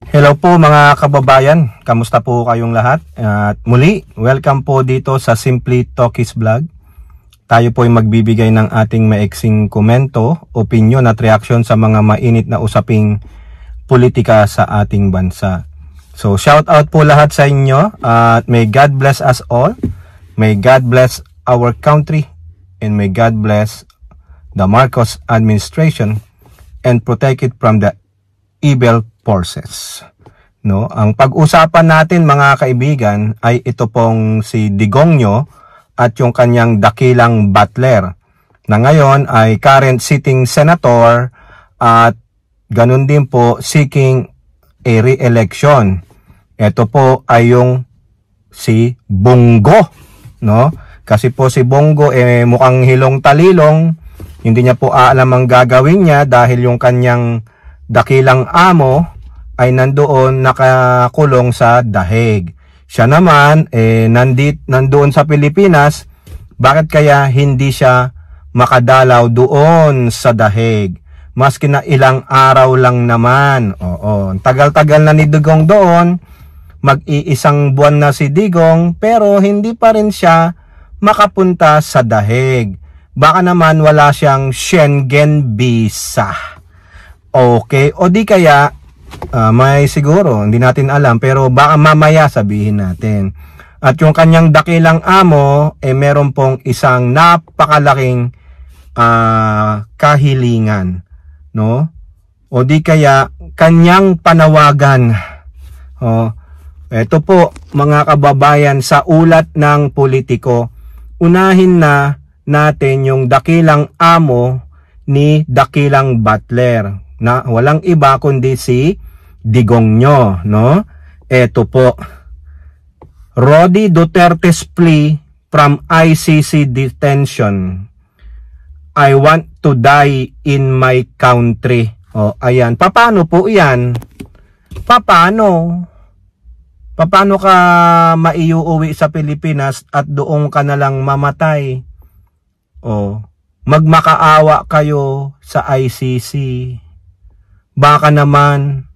Hello po mga kababayan, kamusta po kayong lahat? At muli, welcome po dito sa Simply Talkies Vlog. Tayo po ay magbibigay ng ating maiksing komento, opinion at reaksyon sa mga mainit na usaping politika sa ating bansa. So shout out po lahat sa inyo at may God bless us all. May God bless our country and may God bless the Marcos administration and protect it from the evil forces. No, ang pag-usapan natin mga kaibigan ay ito pong si Digongyo at yung kanyang dakilang butler na ngayon ay current sitting senator at ganun din po seeking a re-election. Ito po ay yung si Bongo, no? Kasi po si Bongo mukhang hilong talilong, hindi niya po alam ang gagawin niya dahil yung kanyang dakilang amo ay nandoon nakakulong sa dahig. Siya naman nandoon sa Pilipinas, bakit kaya hindi siya makadalaw doon sa dahig? Maski na ilang araw lang naman. Oo, tagal-tagal na ni Digong doon, mag-iisang buwan na si Digong, pero hindi pa rin siya makapunta sa dahig. Baka naman wala siyang Schengen visa. Okay, o di kaya may siguro, hindi natin alam, pero baka mamaya sabihin natin. At yung kanyang dakilang amo meron pong isang napakalaking kahilingan, no? O di kaya kanyang panawagan. Ito po mga kababayan, sa ulat ng politiko, unahin na natin yung dakilang amo ni dakilang butler na walang iba kundi si Digongyo, no? Ito po, Rody Duterte's plea from ICC detention. I want to die in my country. Ayan. Paano po yan? Paano ka maiuuwi sa Pilipinas at doon ka na lang mamatay? Magmakaawa kayo sa ICC. Baka naman,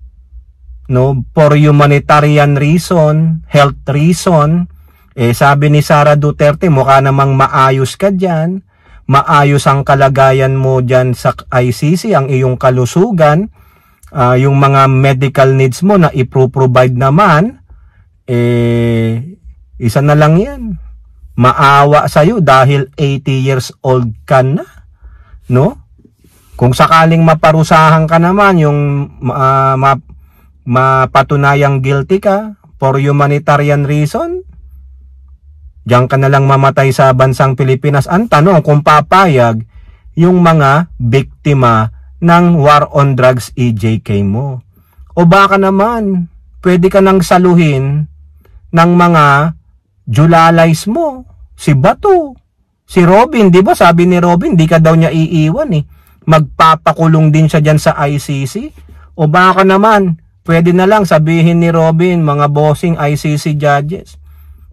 no, for humanitarian reason, health reason, sabi ni Sara Duterte, mukha namang maayos ka dyan, maayos ang kalagayan mo dyan sa ICC, ang iyong kalusugan, yung mga medical needs mo na ipro-provide naman, isa na lang yan. Maawa sa'yo dahil 80 years old ka na, no? Kung sakaling maparusahan ka naman, yung mapatunayang guilty ka for humanitarian reason, diyan ka na lang mamatay sa bansang Pilipinas. Ang tanong kung papayag yung mga biktima ng war on drugs EJK mo. O baka naman, pwede ka nang saluhin ng mga julalays mo. Si Bato, si Robin, di ba sabi ni Robin, di ka daw niya iiwan magpapakulong din siya dyan sa ICC. O baka naman, pwede na lang sabihin ni Robin, mga bossing ICC judges,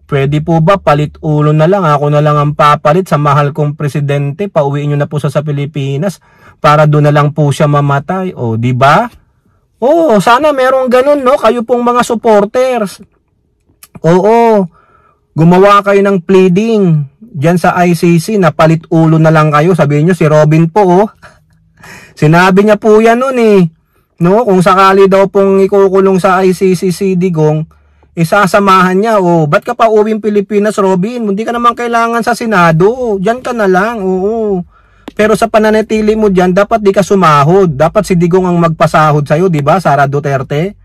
pwede po ba palit ulo na lang, ako na lang ang papalit sa mahal kong presidente, pauwiin nyo na po sa Pilipinas para doon na lang po siya mamatay. O di ba? Sana merong ganun, no? Kayo pong mga supporters. Gumawa kayo ng pleading dyan sa ICC na palit ulo na lang kayo. Sabihin nyo si Robin po, sinabi niya po yan nun no? Kung sakali daw pong ikukulong sa ICC si Digong, isasamahan niya, ba't ka pa uwing Pilipinas, Robin? Hindi ka naman kailangan sa Senado, dyan ka na lang, Pero sa pananatili mo dyan, dapat di ka sumahod. Dapat si Digong ang magpasahod sa'yo, di ba, Sara Duterte?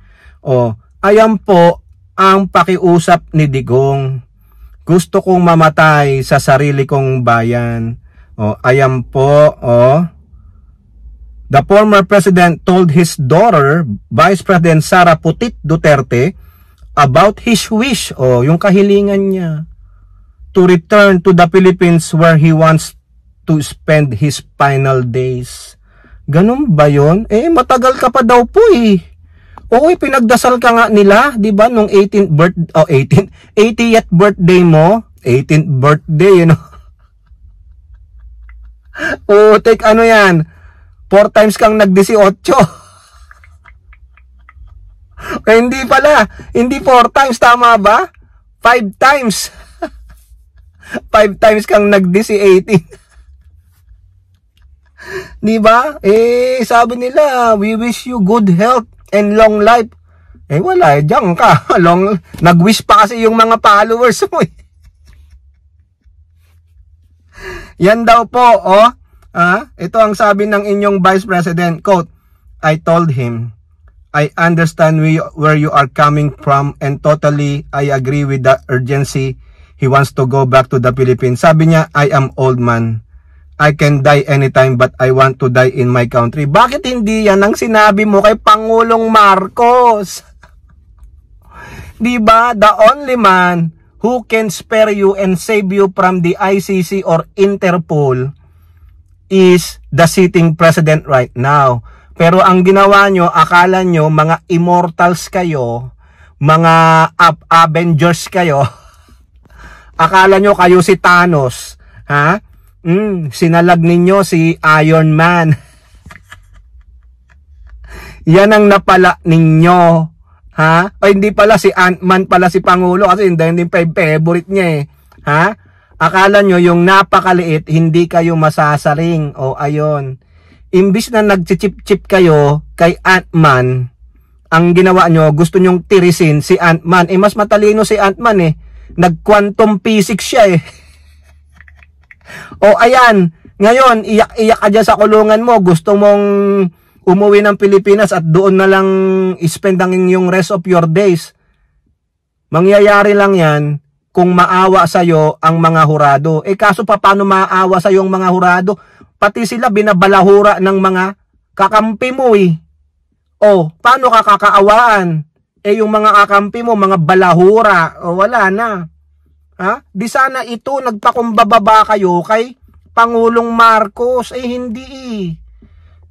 Ayan po ang pakiusap ni Digong. Gusto kong mamatay sa sarili kong bayan. Ayan po, The former president told his daughter, Vice President Sara Putit Duterte, about his wish, yung kahilingan niya, to return to the Philippines where he wants to spend his final days. Ganun ba yun? Matagal ka pa daw po pinagdasal ka nga nila, di ba, nung 80th birthday mo, 18th birthday, take ano yan, 4 times kang nag-18. Hindi pala. Hindi 4 times. Tama ba? 5 times. 5 times kang nag-DC 18. Diba? Sabi nila, we wish you good health and long life. Wala. Diyan ka. Nag-wish pa kasi yung mga followers mo. Yan daw po, ito ang sabi ng inyong Vice President, quote, I told him, I understand where you are coming from and totally I agree with the urgency. He wants to go back to the Philippines. Sabi niya, I am old man. I can die anytime but I want to die in my country. Bakit hindi yan ang sinabi mo kay Pangulong Marcos? Diba? The only man who can spare you and save you from the ICC or Interpol is the sitting president right now. Pero ang ginawa nyo, akala nyo mga immortals kayo, mga Avengers kayo. Akala nyo kayo si Thanos, ha? Sinalag ninyo si Iron Man. Yan ang napala ninyo, ha? O hindi pala si Ant-Man pala si Pangulo kasi hindi favorite niya ha? Akala nyo yung napakaliit, hindi kayo masasaring. O ayun. Imbis na nagchichip-chip kayo kay Ant-Man, ang ginawa nyo, gusto nyong tirisin si Ant-Man. Mas matalino si Ant-Man Nag-quantum physics siya O ayan, ngayon, iyak-iyak ka dyan sa kulungan mo. Gusto mong umuwi ng Pilipinas at doon na lang spend ang yung rest of your days. Mangyayari lang yan kung maawa sa'yo ang mga hurado. Kaso paano maawa sa'yo ang mga hurado? Pati sila binabalahura ng mga kakampi mo paano ka kakaawaan? Yung mga kakampi mo, mga balahura, wala na. Di sana ito, nagpakumbababa kayo kay Pangulong Marcos. Hindi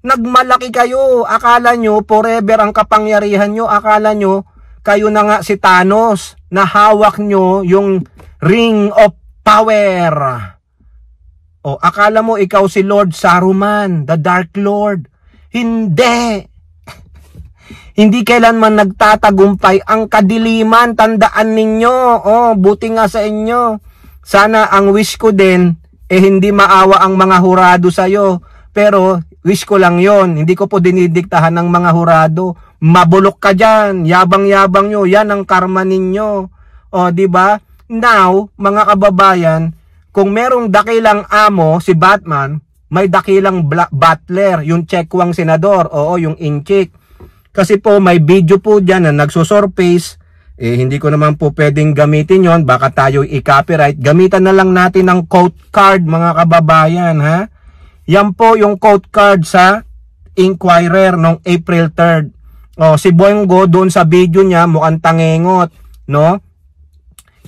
Nagmalaki kayo. Akala nyo, forever ang kapangyarihan nyo. Akala nyo, kayo na nga si Thanos, na hawak nyo yung ring of power. Akala mo ikaw si Lord Saruman, the Dark Lord. Hindi. Hindi kailanman nagtatagumpay ang kadiliman. Tandaan ninyo. Buti nga sa inyo. Sana ang wish ko din, hindi maawa ang mga hurado sa'yo. Pero wish ko lang yon. Hindi ko po dinidiktahan ng mga hurado. Mabulok ka dyan. Yabang-yabang nyo. Yan ang karma ninyo. Diba? Now, mga kababayan, kung merong dakilang amo, si Batman, may dakilang butler, yung Chekwang senador, yung inchik. Kasi po, may video po dyan na nagsusurface, hindi ko naman po pwedeng gamitin yon, baka tayo i-copyright. Gamitan na lang natin ng quote card, mga kababayan, ha? Yan po yung quote card sa Inquirer noong April 3rd. Si Boyongo, doon sa video niya, mukhang tangengot, no?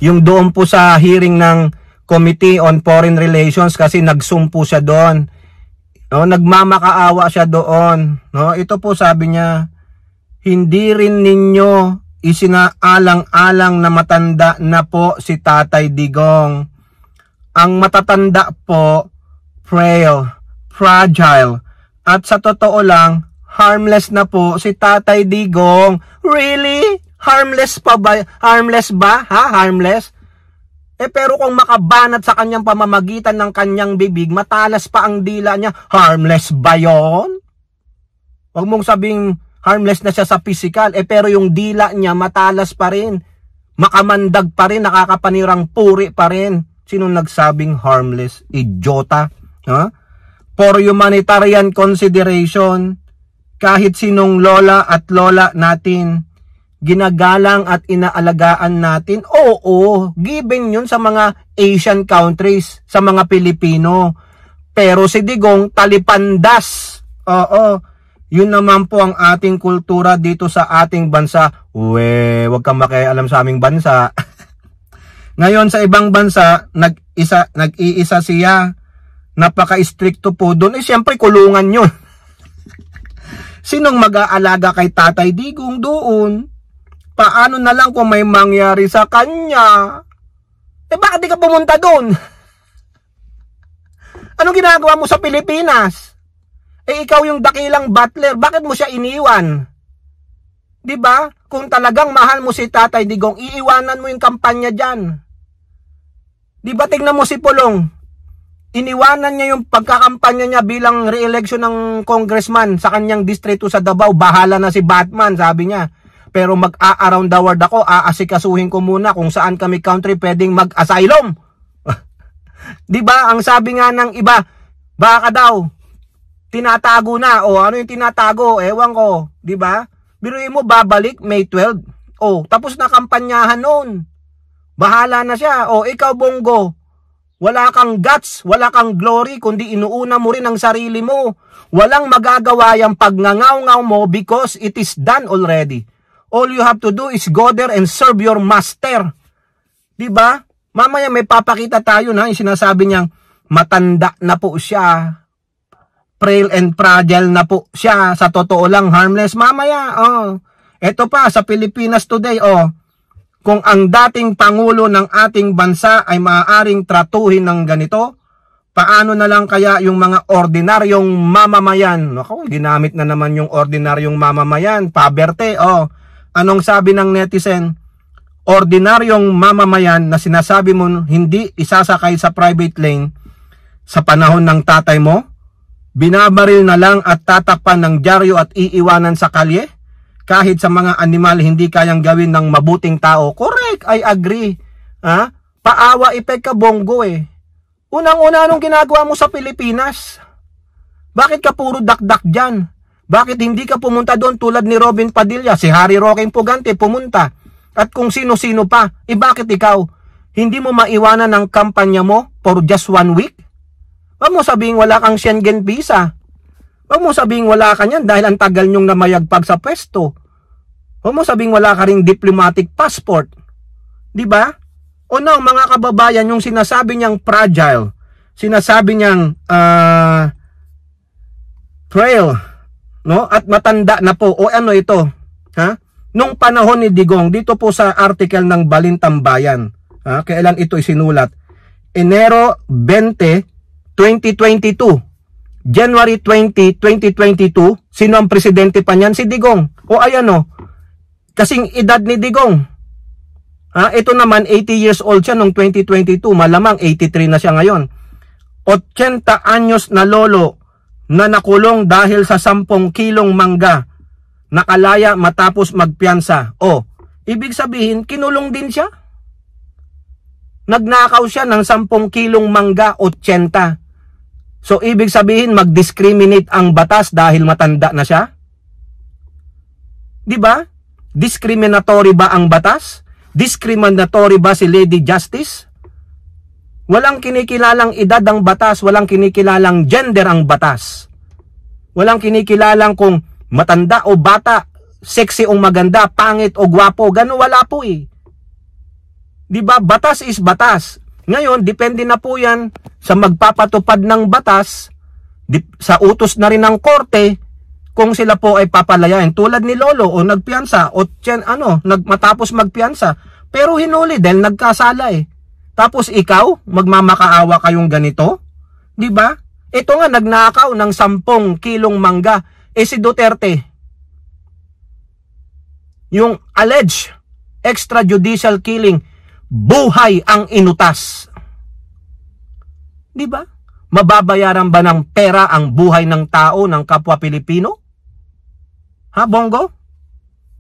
Yung doon po sa hearing ng Committee on Foreign Relations kasi nagsumpo siya doon. Nagmamakaawa siya doon. Ito po sabi niya, hindi rin ninyo isinaalang-alang na matanda na po si Tatay Digong. Ang matatanda po, frail, fragile, at sa totoo lang, harmless na po si Tatay Digong. Really? Harmless pa ba? Harmless ba? Harmless? Pero kung makabanat sa kanyang pamamagitan ng kanyang bibig, matalas pa ang dila niya, harmless ba yon? Huwag mong sabing harmless na siya sa physical, pero yung dila niya matalas pa rin. Makamandag pa rin, nakakapanirang puri pa rin. Sino nagsabing harmless? Idiota. For humanitarian consideration, kahit sinong lola at lola natin, ginagalang at inaalagaan natin. Given yun sa mga Asian countries, sa mga Pilipino. Pero si Digong, talipandas. Yun naman po ang ating kultura dito sa ating bansa. Huwag kang makialam sa aming bansa. Ngayon sa ibang bansa, nag-iisa siya. Napaka-stricto po doon. Siyempre kulungan yun. Sinong mag-aalaga kay Tatay Digong doon? Paano na lang kung may mangyari sa kanya? Bakit di ka pumunta doon? Anong ginagawa mo sa Pilipinas? Ikaw yung dakilang butler, bakit mo siya iniwan? Di ba? Kung talagang mahal mo si Tatay Digong, iiwanan mo yung kampanya dyan. Di ba, tingnan mo si Pulong. Iniwanan niya yung pagkakampanya niya bilang re-election ng congressman sa kanyang distrito sa Davao. Bahala na si Batman, sabi niya. Pero mag-a-around the world ako, aasikasuhin ko muna kung saan kami country pwedeng mag-asylum. Di ba? Ang sabi nga ng iba, baka daw, tinatago na. O ano yung tinatago? Ewan ko. Di ba? Biruin mo, babalik May 12. O, tapos na kampanyahan noon. Bahala na siya. O, ikaw, Bongo, wala kang guts, wala kang glory, kundi inuuna mo rin ang sarili mo. Walang magagawa yung pagngangaw-ngaw mo because it is done already. All you have to do is go there and serve your master. Diba? Mamaya may papakita tayo na yung sinasabi niyang matanda na po siya. Frail and fragile na po siya. Sa totoo lang, harmless. Mamaya, eto pa, sa Pilipinas Today, kung ang dating Pangulo ng ating bansa ay maaaring tratuhin ng ganito, paano na lang kaya yung mga ordinaryong mamamayan? Naku, ginamit na naman yung ordinaryong mamamayan. Paberte, Anong sabi ng netizen? Ordinaryong mamamayan na sinasabi mo hindi isasakay sa private lane sa panahon ng tatay mo, binabaril na lang at tatakpan ng dyaryo at iiwanan sa kalye? Kahit sa mga animal hindi kayang gawin ng mabuting tao. Correct, I agree. Paawa epek ka, Bongo eh. Unang-una, anong ginagawa mo sa Pilipinas? Bakit ka puro dakdak dyan? Bakit hindi ka pumunta doon tulad ni Robin Padilla? Si Harry Roque Pugante pumunta. At kung sino-sino pa. Bakit ikaw? Hindi mo maiwanan ang kampanya mo for just 1 week? Huwag mo sabihing wala kang Schengen visa. Huwag mo sabihing wala ka niyan dahil ang tagal nyong namayagpag sa pwesto. Huwag mo sabihing wala ka ring diplomatic passport. Diba? O now, mga kababayan, yung sinasabi niyang fragile, sinasabi niyang frail, no? At matanda na po. O ano ito? Nung panahon ni Digong, dito po sa article ng Balintambayan, kailan ito isinulat? Enero 20, 2022. January 20, 2022. Sino ang presidente pa niyan? Si Digong. O ayan o. Kasing edad ni Digong. Ito naman, 80 years old siya noong 2022. Malamang 83 na siya ngayon. 80 anyos na lolo na nakulong dahil sa 10 kilong mangga. Nakalaya matapos magpiyansa. Ibig sabihin, kinulong din siya. Nagnakaw siya ng 10 kilong mangga, 80. So, ibig sabihin, mag-discriminate ang batas dahil matanda na siya? Diba? Discriminatory ba ang batas? Discriminatory ba si Lady Justice? Walang kinikilalang edad ang batas, walang kinikilalang gender ang batas. Walang kinikilalang kung matanda o bata, sexy o maganda, pangit o gwapo, gano'n wala po eh. Diba? Batas is batas. Ngayon, depende na po yan sa magpapatupad ng batas, sa utos na rin ng korte, kung sila po ay papalayain. Tulad ni Lolo, o nagpiyansa, o matapos magpiyansa, pero hinuli dahil nagkasala eh. Tapos ikaw, magmamakaawa kayong ganito? Diba? Ito nga, nagnakaw ng 10 kilong mangga. Si Duterte, yung alleged extrajudicial killing, buhay ang inutas. Diba? Mababayaran ba ng pera ang buhay ng tao, ng kapwa Pilipino? Bongo?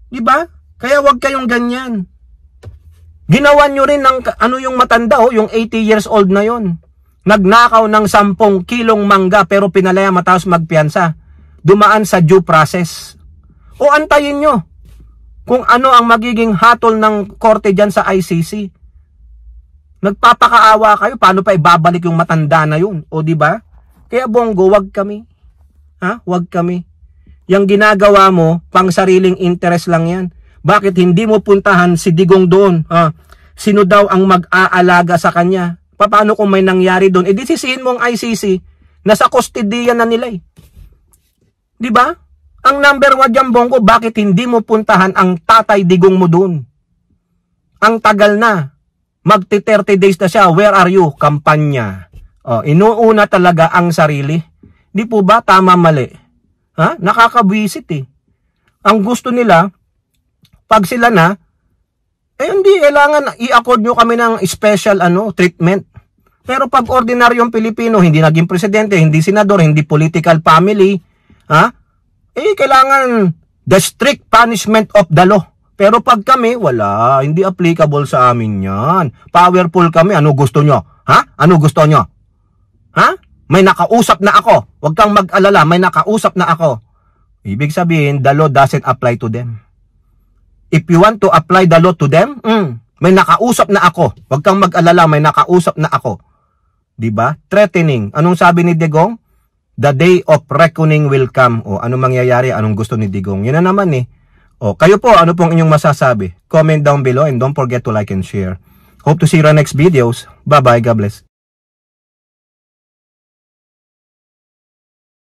Diba? Kaya wag kayong ganyan. Ginawa nyo rin ng yung matanda, yung 80 years old na yon. Nagnakaw ng 10 kilong mangga pero pinalaya matapos magpiyansa. Dumaan sa due process. O antayin nyo kung ano ang magiging hatol ng korte dyan sa ICC. Nagpapakaawa kayo, paano pa ibabalik yung matanda na yun? O diba? Kaya Bongo, wag kami. Wag kami. Yung ginagawa mo, pang sariling interest lang yan. Bakit hindi mo puntahan si Digong doon? Sino daw ang mag-aalaga sa kanya? Paano kung may nangyari doon? Disisihin mo ang ICC, nasa kustodiya na nila eh. Diba? Ang number 1 dyan, Bongo, bakit hindi mo puntahan ang Tatay Digong mo doon? Ang tagal na. Magti 30 days na siya. Where are you? Kampanya. Inuuna talaga ang sarili. Di po ba? Tama, mali. Nakakabwisit eh. Ang gusto nila, Pag sila na, hindi kailangan i-accord nyo kami ng special treatment. Pero pag ordinaryong Pilipino, hindi naging presidente, hindi senador, hindi political family, kailangan the strict punishment of the law. Pero pag kami, wala, hindi applicable sa amin yan. Powerful kami, ano gusto nyo? Ano gusto nyo? May nakausap na ako. Huwag kang mag-alala, may nakausap na ako. Ibig sabihin, the law doesn't apply to them. If you want to apply the law to them, may nakausap na ako. Huwag kang mag-alala, may nakausap na ako. Diba? Threatening. Anong sabi ni Digong? The day of reckoning will come. O ano mangyayari? Anong gusto ni Digong? Yun na naman eh. O kayo po, ano pong inyong masasabi? Comment down below and don't forget to like and share. Hope to see you in our next videos. Bye-bye. God bless.